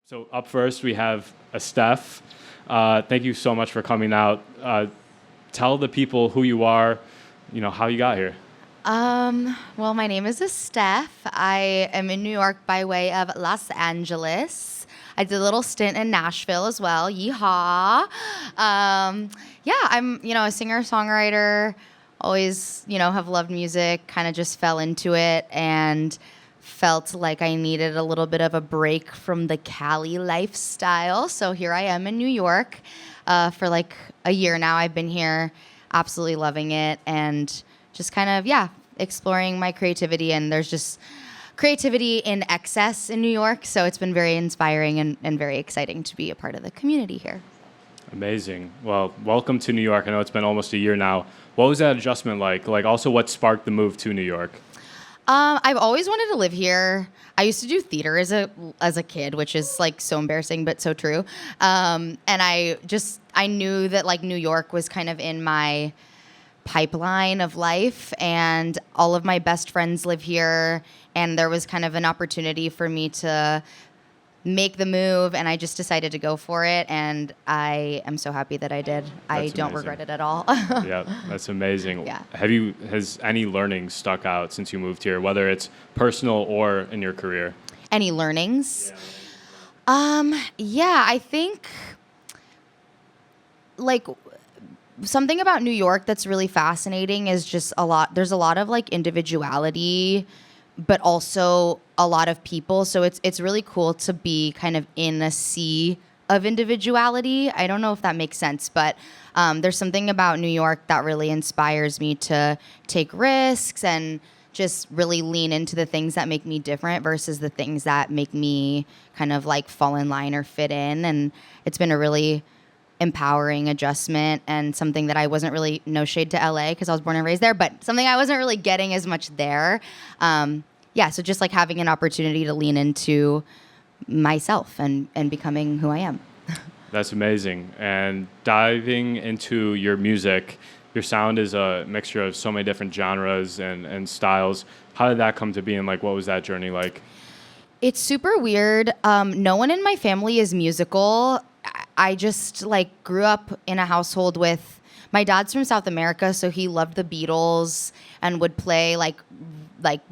So up first, we have Estef. Thank you so much for coming out. Tell the people who you are, how you got here. Well, my name is estef. I am in New York by way of Los Angeles. I did a little stint in Nashville as well. Yeehaw. I'm, a singer-songwriter. Always, have loved music. Kind of just fell into it and felt like I needed a little bit of a break from the Cali lifestyle. So here I am in New York for like a year now. I've been here, absolutely loving it, and just kind of, exploring my creativity. And there's just creativity in excess in New York. So it's been very inspiring and very exciting to be a part of the community here. Amazing. Well, welcome to New York. I know it's been almost a year now. What was that adjustment like? Like, also, what sparked the move to New York? I've always wanted to live here. I used to do theater as a kid, which is like so embarrassing, but so true. And I knew that like New York was kind of in my pipeline of life, and all of my best friends live here, and there was kind of an opportunity for me to make the move, and I just decided to go for it, and I am so happy that I did. I don't regret it at all. Yeah, that's amazing. Yeah. Has any learning stuck out since you moved here, whether it's personal or in your career? Any learnings? I think like something about New York that's really fascinating is just there's a lot of like individuality, but also a lot of people. So it's really cool to be kind of in a sea of individuality. I don't know if that makes sense, but there's something about New York that really inspires me to take risks and just really lean into the things that make me different versus the things that make me kind of like fall in line or fit in. And it's been a really empowering adjustment, and something that I wasn't really, no shade to LA because I was born and raised there, but something I wasn't really getting as much there. So just like having an opportunity to lean into myself and becoming who I am. That's amazing. And diving into your music, your sound is a mixture of so many different genres and styles. How did that come to be, and like what was that journey like? It's super weird. No one in my family is musical. I just like grew up in a household with, my dad's from South America, so he loved the Beatles and would play like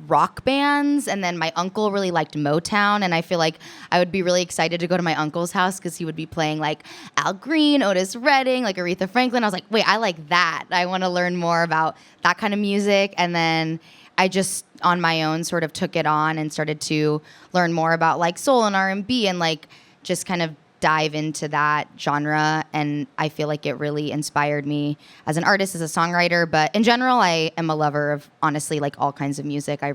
rock bands. And then my uncle really liked Motown, and I feel like I would be really excited to go to my uncle's house because he would be playing like Al Green, Otis Redding, like Aretha Franklin. I was like, wait, I like that. I want to learn more about that kind of music. And then I just on my own sort of took it on and started to learn more about like soul and R&B and like just kind of dive into that genre, and I feel like it really inspired me as an artist, as a songwriter, but in general I am a lover of honestly like all kinds of music. I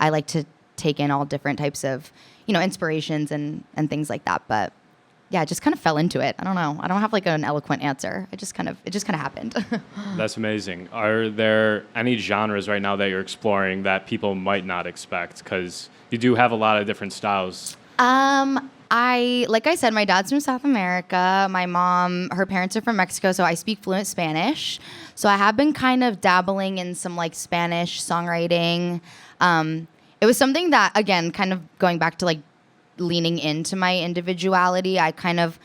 like to take in all different types of inspirations and things like that, but yeah, I just kind of fell into it. I don't know, I don't have like an eloquent answer. It just kind of happened. That's amazing. Are there any genres right now that you're exploring that people might not expect, because you do have a lot of different styles? Like I said, my dad's from South America. My mom, her parents are from Mexico, so I speak fluent Spanish. So I have been kind of dabbling in some like Spanish songwriting. It was something that, again, kind of going back to like leaning into my individuality, I kind of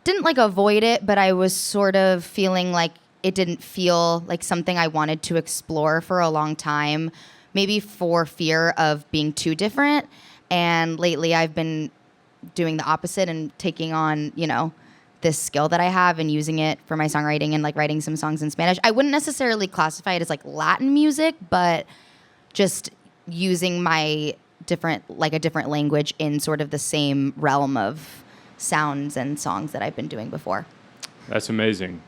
didn't like avoid it, but I was sort of feeling like it didn't feel like something I wanted to explore for a long time, maybe for fear of being too different. And lately I've been doing the opposite and taking on, this skill that I have and using it for my songwriting and like writing some songs in Spanish. I wouldn't necessarily classify it as like Latin music, but just using my a different language in sort of the same realm of sounds and songs that I've been doing before. That's amazing.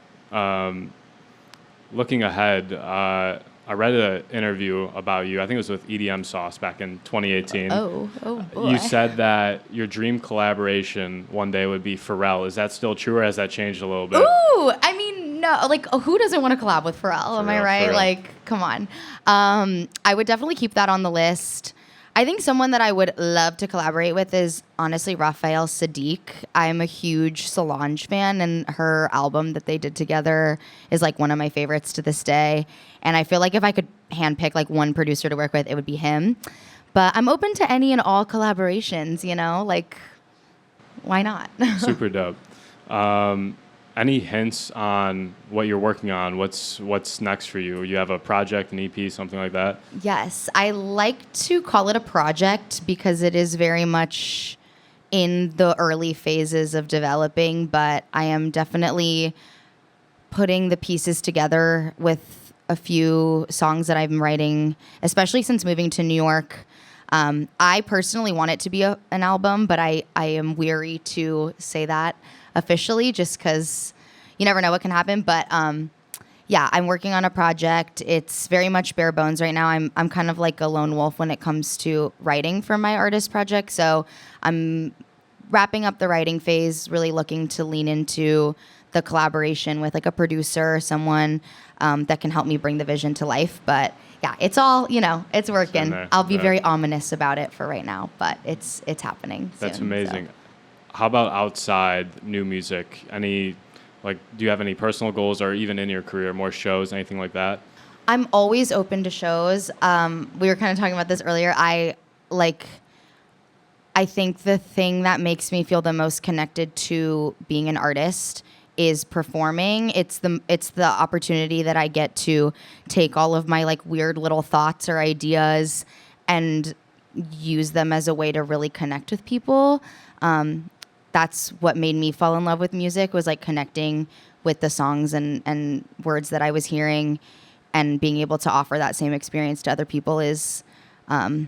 Looking ahead, I read an interview about you. I think it was with EDM Sauce back in 2018. Oh boy. You said that your dream collaboration one day would be Pharrell. Is that still true, or has that changed a little bit? Ooh, I mean, no. Like, who doesn't want to collab with Pharrell? Am I right? Like, come on. I would definitely keep that on the list. I think someone that I would love to collaborate with is honestly Raphael Sadiq. I'm a huge Solange fan, and her album that they did together is like one of my favorites to this day. And I feel like if I could handpick like one producer to work with, it would be him. But I'm open to any and all collaborations, like why not? Super dope. Any hints on what you're working on? What's next for you? You have a project, an EP, something like that? Yes, I like to call it a project because it is very much in the early phases of developing, but I am definitely putting the pieces together with a few songs that I'm writing, especially since moving to New York. I personally want it to be an album, but I am weary to say that officially just because you never know what can happen. But yeah, I'm working on a project. It's very much bare bones right now. I'm kind of like a lone wolf when it comes to writing for my artist project. So I'm wrapping up the writing phase, really looking to lean into the collaboration with like a producer or someone that can help me bring the vision to life. But yeah, it's all, it's working. I'll be very ominous about it for right now, but it's happening soon. That's amazing. So. How about outside new music? Do you have any personal goals or even in your career, more shows, anything like that? I'm always open to shows. We were kind of talking about this earlier. I think the thing that makes me feel the most connected to being an artist is performing. It's the opportunity that I get to take all of my like weird little thoughts or ideas and use them as a way to really connect with people. That's what made me fall in love with music, was like connecting with the songs and words that I was hearing, and being able to offer that same experience to other people is, I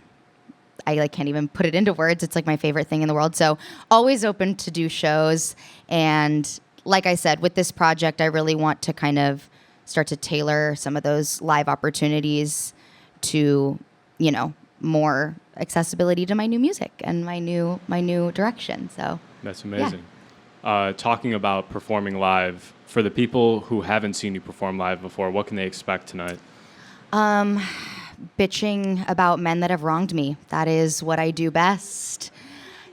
can't even put it into words. It's like my favorite thing in the world. So always open to do shows. And like I said, with this project, I really want to kind of start to tailor some of those live opportunities to, more accessibility to my new music and my new direction. So that's amazing. Yeah. Talking about performing live, for the people who haven't seen you perform live before, what can they expect tonight? Bitching about men that have wronged me. That is what I do best.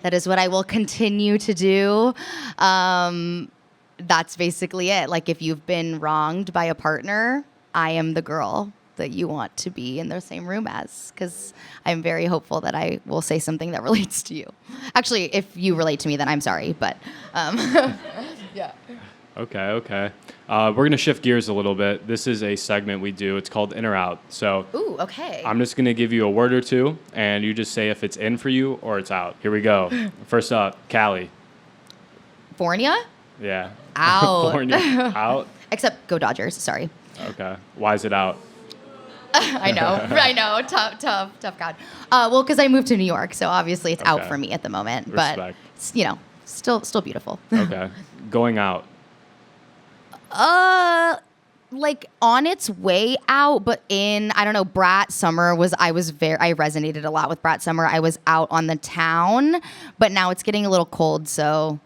That is what I will continue to do. That's basically it. Like, if you've been wronged by a partner, I am the girl that you want to be in the same room as, because I'm very hopeful that I will say something that relates to you. Actually, if you relate to me, then I'm sorry, but yeah. Okay. We're going to shift gears a little bit. This is a segment we do. It's called In or Out. So ooh, okay. I'm just going to give you a word or two, and you just say if it's in for you or it's out. Here we go. First up, Cali. Fornia? Yeah. Out. Fornia. Out? Except go Dodgers, sorry. Okay. Why is it out? I know. Tough God. Well, because I moved to New York, so obviously it's out for me at the moment. Respect. But it's, still beautiful. Okay. Going out. Like on its way out, but I don't know, Brat Summer I resonated a lot with Brat Summer. I was out on the town, but now it's getting a little cold, so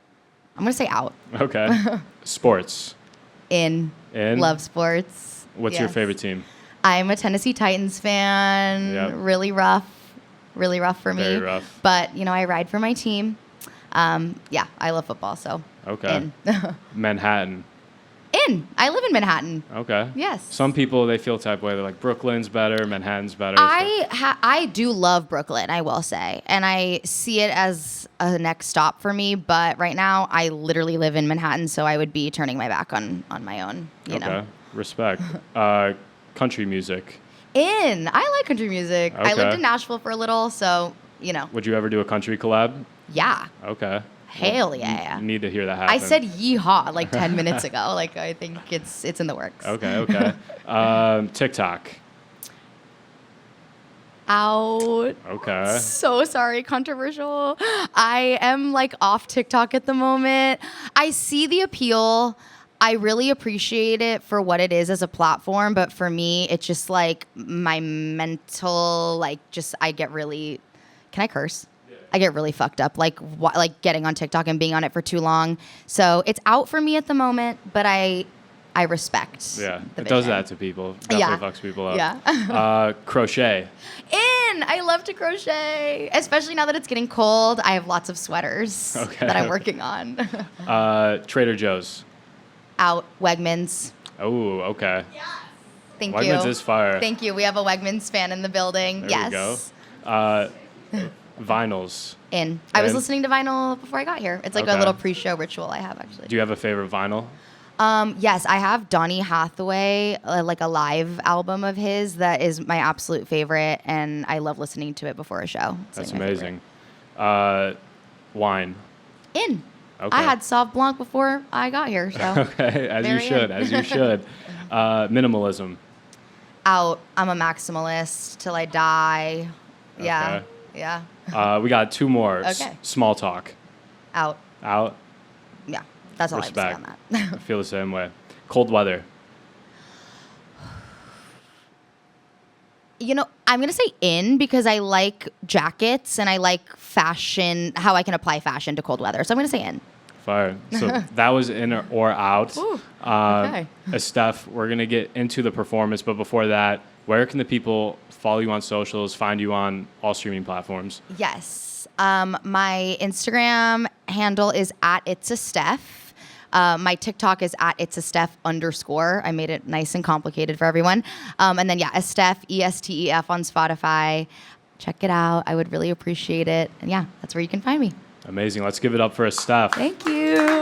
I'm gonna say out. Okay. Sports. In. Love sports. What's your favorite team? I'm a Tennessee Titans fan. Yep. Really rough for me. Very rough. But, I ride for my team. Yeah, I love football, so. Okay. In. Manhattan. In. I live in Manhattan. Okay. Yes. Some people, they feel type of way. They're like, Brooklyn's better, Manhattan's better. I do love Brooklyn, I will say. And I see it as a next stop for me. But right now, I literally live in Manhattan, so I would be turning my back on my own, you know. Respect. Country music. I like country music. Okay. I lived in Nashville for a little, so, Would you ever do a country collab? Yeah. Okay. Hell yeah. Need to hear that happen. I said yeehaw like 10 minutes ago. Like, I think it's in the works. Okay. TikTok. Out. Okay. So sorry, controversial. I am like off TikTok at the moment. I see the appeal. I really appreciate it for what it is as a platform, but for me, it's just like my mental, I get really, can I curse? Yeah. I get really fucked up, like getting on TikTok and being on it for too long. So it's out for me at the moment, but I respect. Yeah, it does that to people. Definitely fucks people up. Yeah. Crochet. I love to crochet, especially now that it's getting cold. I have lots of sweaters that I'm working on. Trader Joe's. Out. Wegmans. Oh, okay. Yes. Thank you. Wegmans is fire. Thank you. We have a Wegmans fan in the building. There yes. we go. Vinyls. I was In? listening to vinyl before I got here. It's like a Okay. little pre-show ritual I have, actually. Do you have a favorite vinyl? Yes, I have Donny Hathaway, like a live album of his that is my absolute favorite, and I love listening to it before a show. It's That's like my amazing. Wine. favorite. Okay. I had Sauv Blanc before I got here, so Okay, as you Very should, in. as you should. Minimalism. out. I'm a maximalist till I die. Yeah, Okay. yeah. We got two more. Okay. Small talk. Out. Out. Yeah, that's all I Respect. have to say on that. I feel the same way. Cold weather. You know, I'm going to say in because I like jackets and I like fashion, how I can apply fashion to cold weather. So I'm going to say in. Fire. So that was in or out. Ooh, okay. Estef, we're going to get into the performance, but before that, where can the people follow you on socials, find you on all streaming platforms? Yes. My Instagram handle is at It's a Steph. My TikTok is at It's a Steph _. I made it nice and complicated for everyone. And then, yeah, Estef, ESTEF on Spotify. Check it out. I would really appreciate it. And yeah, that's where you can find me. Amazing. Let's give it up for Estef. Thank you.